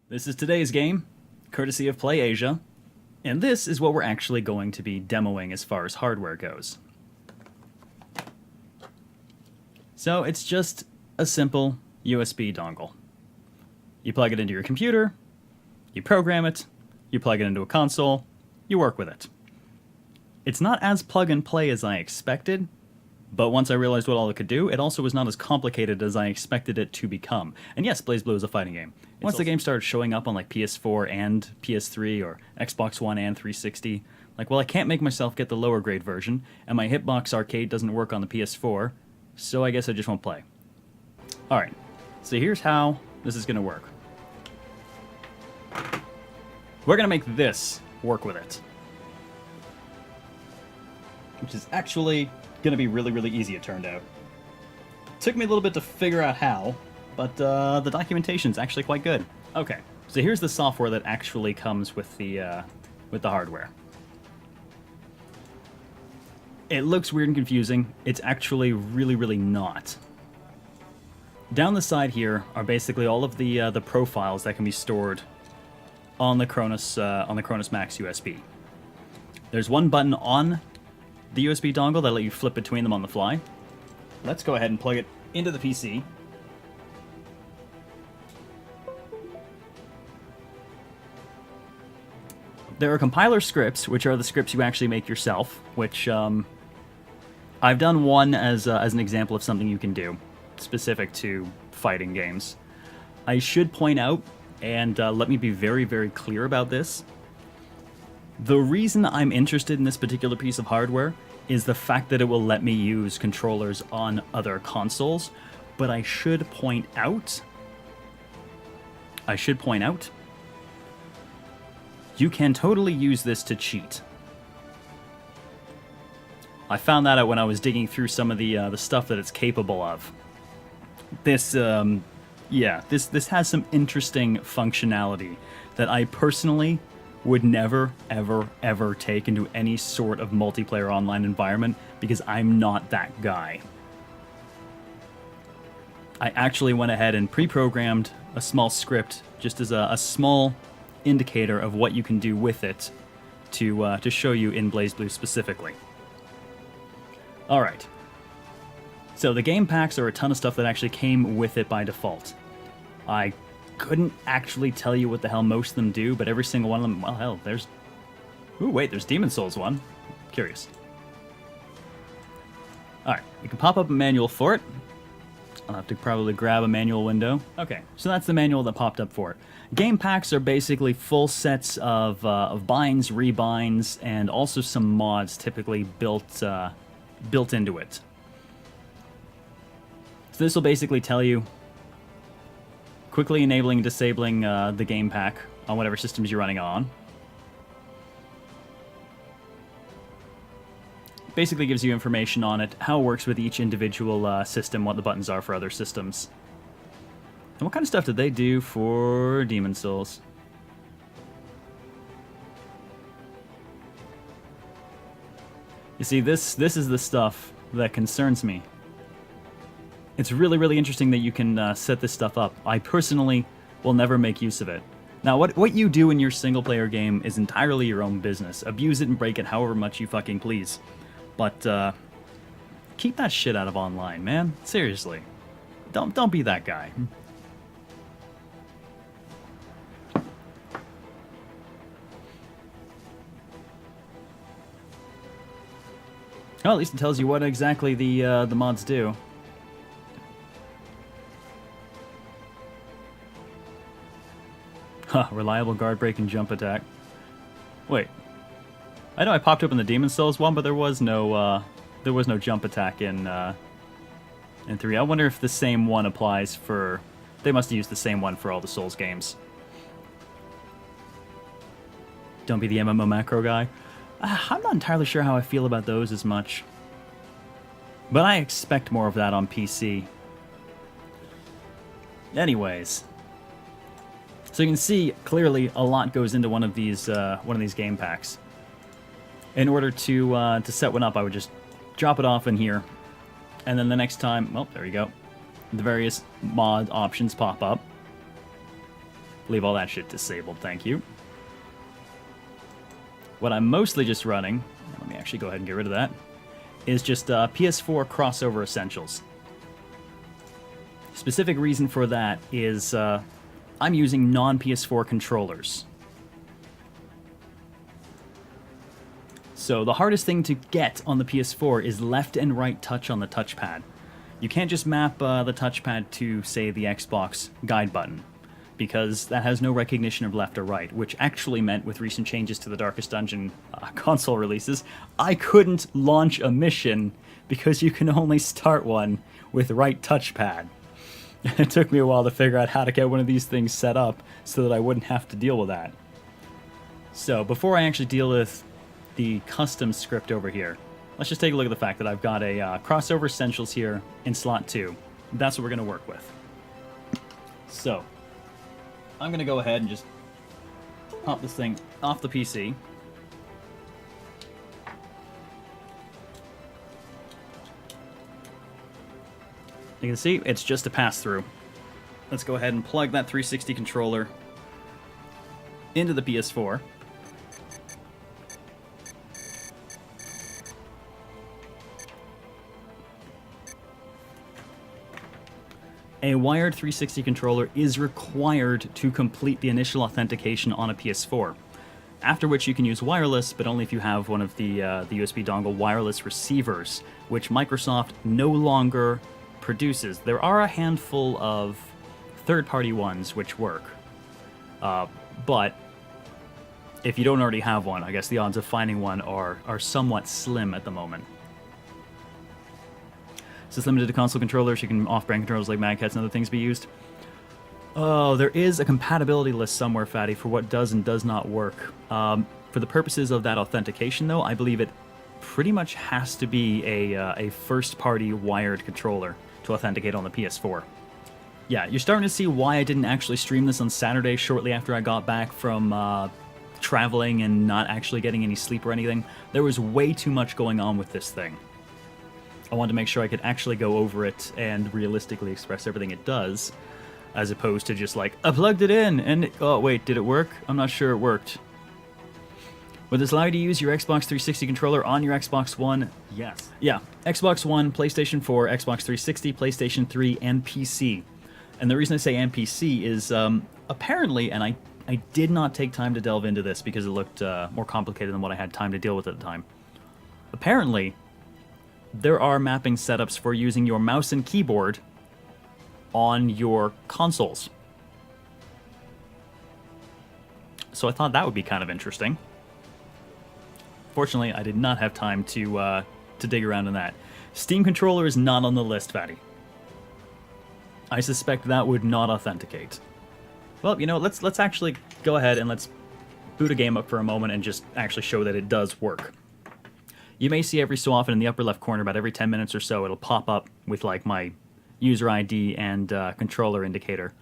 This is today's game, courtesy of PlayAsia, and this is what we're actually going to be demoing as far as hardware goes. So it's just a simple USB dongle. You plug it into your computer, you program it, you plug it into a console, you work with it. It's not as plug and play as I expected, but once I realized what all it could do, it also was not as complicated as I expected it to become. And yes, BlazBlue is a fighting game. Once the game started showing up on like PS4 and PS3 or Xbox One and 360, like, well, I can't make myself get the lower grade version, and my Hitbox Arcade doesn't work on the PS4, so I guess I just won't play. Alright, so here's how this is going to work. We're going to make this work with it. Which is actually going to be really, really easy, it turned out. Took me a little bit to figure out how, but the documentation's actually quite good. Okay, so here's the software that actually comes with the hardware. It looks weird and confusing. It's actually really, really not. Down the side here are basically all of the profiles that can be stored on the CronusMax USB. There's one button on the USB dongle that let you flip between them on the fly. Let's go ahead and plug it into the PC. There are compiler scripts, which are the scripts you actually make yourself, which I've done one as an example of something you can do, specific to fighting games. I should point out, and let me be very, very clear about this, the reason I'm interested in this particular piece of hardware is the fact that it will let me use controllers on other consoles, but I should point out, you can totally use this to cheat. I found that out when I was digging through some of the stuff that it's capable of. This, this has some interesting functionality that I personally would never, ever, ever take into any sort of multiplayer online environment because I'm not that guy. I actually went ahead and pre-programmed a small script just as a small indicator of what you can do with it to show you in BlazBlue specifically. Alright. So the game packs are a ton of stuff that actually came with it by default. I couldn't actually tell you what the hell most of them do, but every single one of them, well, hell, there's... Ooh, wait, there's Demon's Souls one. Curious. Alright, you can pop up a manual for it. I'll have to probably grab a manual window. Okay, so that's the manual that popped up for it. Game packs are basically full sets of binds, rebinds, and also some mods typically built into it. So this will basically tell you quickly enabling and disabling the game pack on whatever systems you're running on. Basically gives you information on it, how it works with each individual system, what the buttons are for other systems. And what kind of stuff did they do for Demon's Souls? You see, this is the stuff that concerns me. It's really, really interesting that you can set this stuff up. I personally will never make use of it. Now, what you do in your single-player game is entirely your own business. Abuse it and break it however much you fucking please. But, keep that shit out of online, man. Seriously. Don't be that guy. Well, at least it tells you what exactly the mods do. Huh, reliable guard break and jump attack. Wait. I know I popped up in the Demon's Souls one, but there was no jump attack in 3. I wonder if the same one applies for... They must have used the same one for all the Souls games. Don't be the MMO macro guy. I'm not entirely sure how I feel about those as much. But I expect more of that on PC. Anyways. So you can see, clearly, a lot goes into one of these game packs. In order to set one up, I would just drop it off in here. And then the next time... Well, there you go. The various mod options pop up. Leave all that shit disabled, thank you. What I'm mostly just running, let me actually go ahead and get rid of that, is just PS4 crossover essentials. Specific reason for that is I'm using non-PS4 controllers. So the hardest thing to get on the PS4 is left and right touch on the touchpad. You can't just map the touchpad to, say, the Xbox guide button, because that has no recognition of left or right, which actually meant with recent changes to the Darkest Dungeon console releases, I couldn't launch a mission because you can only start one with right touchpad. It took me a while to figure out how to get one of these things set up so that I wouldn't have to deal with that. So before I actually deal with the custom script over here, let's just take a look at the fact that I've got a crossover essentials here in slot 2. That's what we're going to work with. So I'm going to go ahead and just pop this thing off the PC. You can see it's just a pass-through. Let's go ahead and plug that 360 controller into the PS4. A wired 360 controller is required to complete the initial authentication on a PS4, after which you can use wireless, but only if you have one of the USB dongle wireless receivers, which Microsoft no longer produces. There are a handful of third-party ones which work, but if you don't already have one, I guess the odds of finding one are somewhat slim at the moment. Is this limited to console controllers? You can off-brand controllers like Mad Catz and other things be used? Oh, there is a compatibility list somewhere, Fatty, for what does and does not work. For the purposes of that authentication, though, I believe it pretty much has to be a first-party wired controller to authenticate on the PS4. Yeah, you're starting to see why I didn't actually stream this on Saturday shortly after I got back from traveling and not actually getting any sleep or anything. There was way too much going on with this thing. I wanted to make sure I could actually go over it and realistically express everything it does, as opposed to just like, I plugged it in, and oh wait, did it work? I'm not sure it worked. Would this allow you to use your Xbox 360 controller on your Xbox One? Yes. Yeah, Xbox One, PlayStation 4, Xbox 360, PlayStation 3, and PC. And the reason I say and PC is, apparently, and I did not take time to delve into this because it looked more complicated than what I had time to deal with at the time. Apparently, there are mapping setups for using your mouse and keyboard on your consoles. So I thought that would be kind of interesting. Fortunately, I did not have time to dig around in that. Steam controller is not on the list, Fatty. I suspect that would not authenticate. Well, you know, let's actually go ahead and let's boot a game up for a moment and just actually show that it does work. You may see every so often in the upper left corner, about every 10 minutes or so, it'll pop up with like my user ID and controller indicator.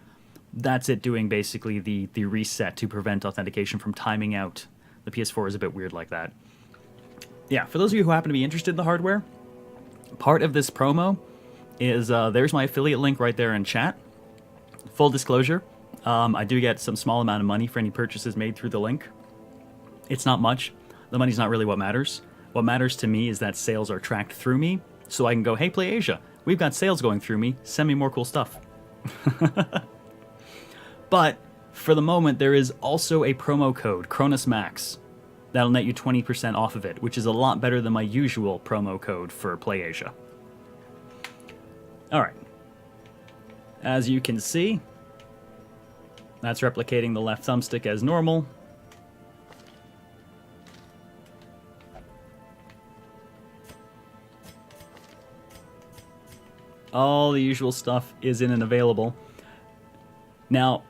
That's it doing basically the reset to prevent authentication from timing out. The PS4 is a bit weird like that. Yeah, for those of you who happen to be interested in the hardware, part of this promo is, there's my affiliate link right there in chat. Full disclosure, I do get some small amount of money for any purchases made through the link. It's not much. The money's not really what matters. What matters to me is that sales are tracked through me, so I can go, hey, PlayAsia, we've got sales going through me, send me more cool stuff. But for the moment, there is also a promo code, CronusMax, that'll net you 20% off of it, which is a lot better than my usual promo code for PlayAsia. Alright. As you can see, that's replicating the left thumbstick as normal. All the usual stuff is in and available. Now,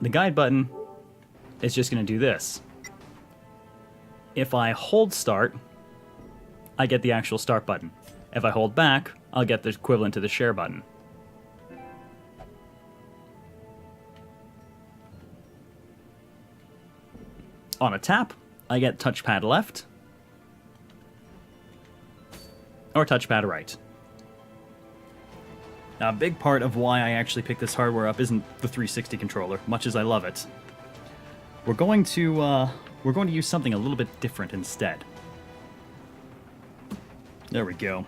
the guide button is just going to do this. If I hold start, I get the actual start button. If I hold back, I'll get the equivalent to the share button. On a tap, I get touchpad left or touchpad right. Now, a big part of why I actually picked this hardware up isn't the 360 controller, much as I love it. We're going to use something a little bit different instead. There we go.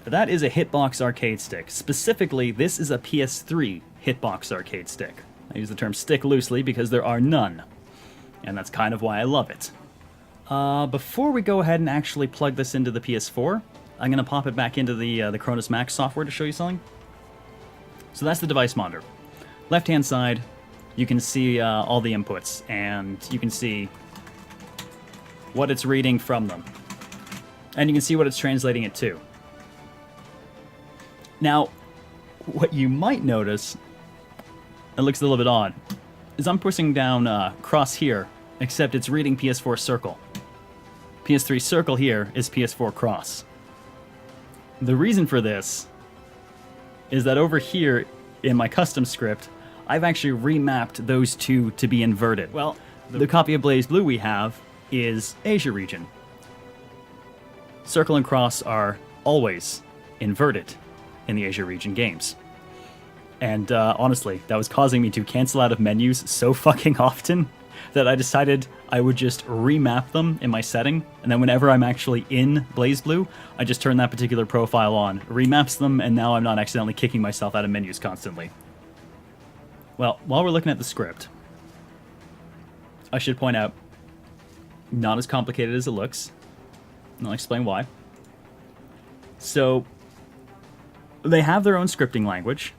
That is a Hitbox arcade stick. Specifically, this is a PS3 Hitbox arcade stick. I use the term stick loosely because there are none. And that's kind of why I love it. Before we go ahead and actually plug this into the PS4, I'm going to pop it back into the CronusMax software to show you something. So that's the device monitor. Left-hand side, you can see all the inputs, and you can see what it's reading from them. And you can see what it's translating it to. Now, what you might notice, it looks a little bit odd, is I'm pushing down cross here, except it's reading PS4 circle. PS3 circle here is PS4 cross. The reason for this is that over here in my custom script, I've actually remapped those two to be inverted. Well, the copy of BlazBlue we have is Asia region. Circle and cross are always inverted in the Asia region games. And honestly, that was causing me to cancel out of menus so fucking often that I decided I would just remap them in my setting, and then whenever I'm actually in BlazBlue, I just turn that particular profile on, remaps them, and now I'm not accidentally kicking myself out of menus constantly. Well, while we're looking at the script, I should point out, not as complicated as it looks, and I'll explain why. So, they have their own scripting language.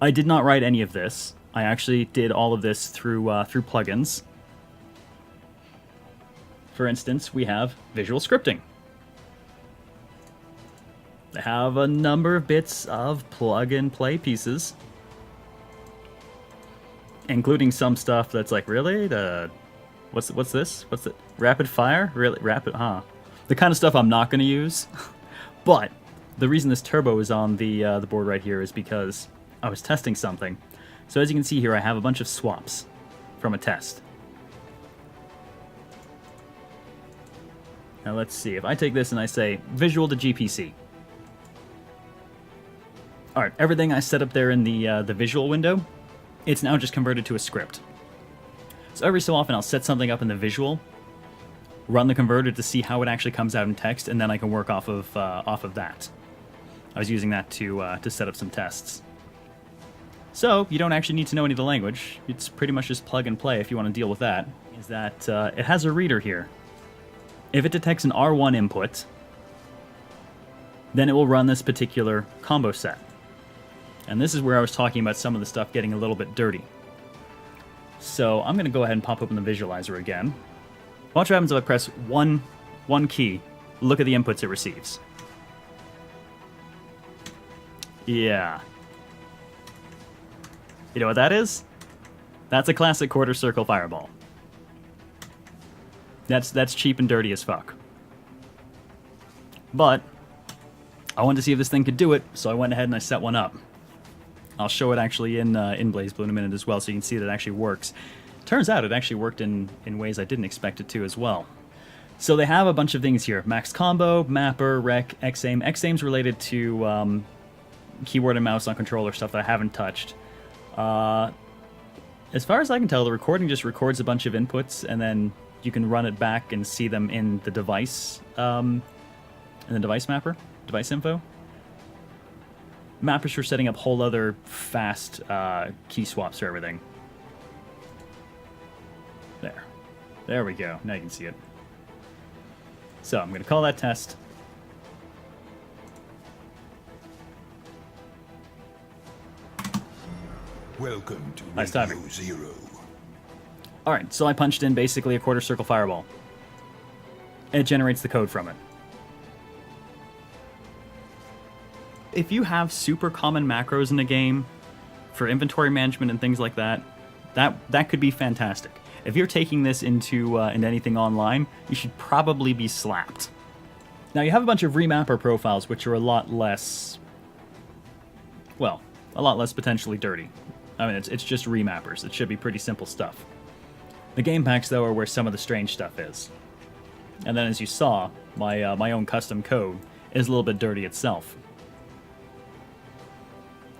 I did not write any of this. I actually did all of this through plugins. For instance, we have visual scripting. They have a number of bits of plug-and-play pieces, including some stuff that's like, really? What's this? What's it? Rapid fire? Really? Rapid? Huh. The kind of stuff I'm not going to use. But the reason this turbo is on the board right here is because I was testing something. So as you can see here, I have a bunch of swaps from a test. Now let's see, if I take this and I say visual to GPC. Alright, everything I set up there in the visual window, it's now just converted to a script. So every so often I'll set something up in the visual, run the converter to see how it actually comes out in text, and then I can work off of that. I was using that to set up some tests. So, you don't actually need to know any of the language. It's pretty much just plug and play if you want to deal with that. Is that it has a reader here. If it detects an R1 input, then it will run this particular combo set. And this is where I was talking about some of the stuff getting a little bit dirty. So, I'm going to go ahead and pop open the visualizer again. Watch what happens if I press one key. Look at the inputs it receives. Yeah. You know what that is? That's a classic quarter circle fireball. That's cheap and dirty as fuck. But I wanted to see if this thing could do it, so I went ahead and I set one up. I'll show it actually in BlazBlue in a minute as well, so you can see that it actually works. Turns out it actually worked in ways I didn't expect it to as well. So they have a bunch of things here. Max combo, mapper, rec, X-aim. X-aim's related to keyboard and mouse on controller stuff that I haven't touched. As far as I can tell, the recording just records a bunch of inputs, and then you can run it back and see them in the device, mapper, device info. Mappers for setting up whole other fast key swaps for everything. There we go. Now you can see it. So I'm going to call that test. Welcome to Nice timing. Zero. Alright, so I punched in basically a quarter circle fireball. It generates the code from it. If you have super common macros in a game for inventory management and things like that, that could be fantastic. If you're taking this into anything online, you should probably be slapped. Now you have a bunch of remapper profiles which are a lot less potentially dirty. I mean, it's just remappers. It should be pretty simple stuff. The game packs, though, are where some of the strange stuff is. And then, as you saw, my own custom code, is a little bit dirty itself.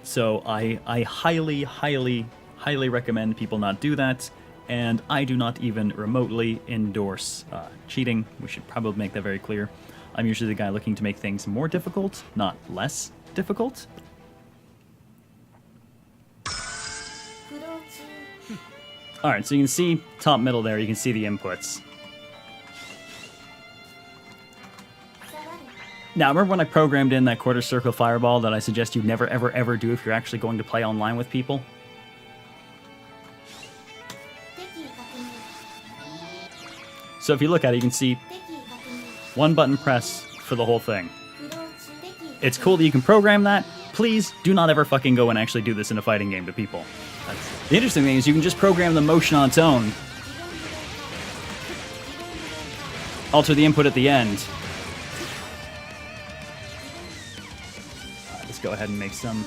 So I highly, highly, highly recommend people not do that, and I do not even remotely endorse cheating. We should probably make that very clear. I'm usually the guy looking to make things more difficult, not less difficult. Alright, so you can see top middle there, you can see the inputs. Now, remember when I programmed in that quarter circle fireball that I suggest you never, ever, ever do if you're actually going to play online with people? So if you look at it, you can see one button press for the whole thing. It's cool that you can program that. Please do not ever fucking go and actually do this in a fighting game to people. The interesting thing is you can just program the motion on its own. Alter the input at the end. Let's go ahead and make some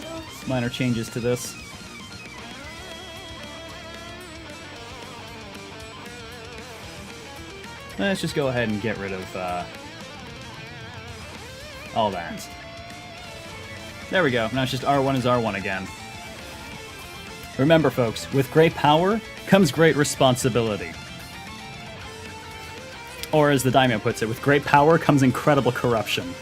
minor changes to this. Let's just go ahead and get rid of all that. There we go. Now it's just R1 is R1 again. Remember, folks, with great power comes great responsibility. Or as the Daimyo puts it, with great power comes incredible corruption.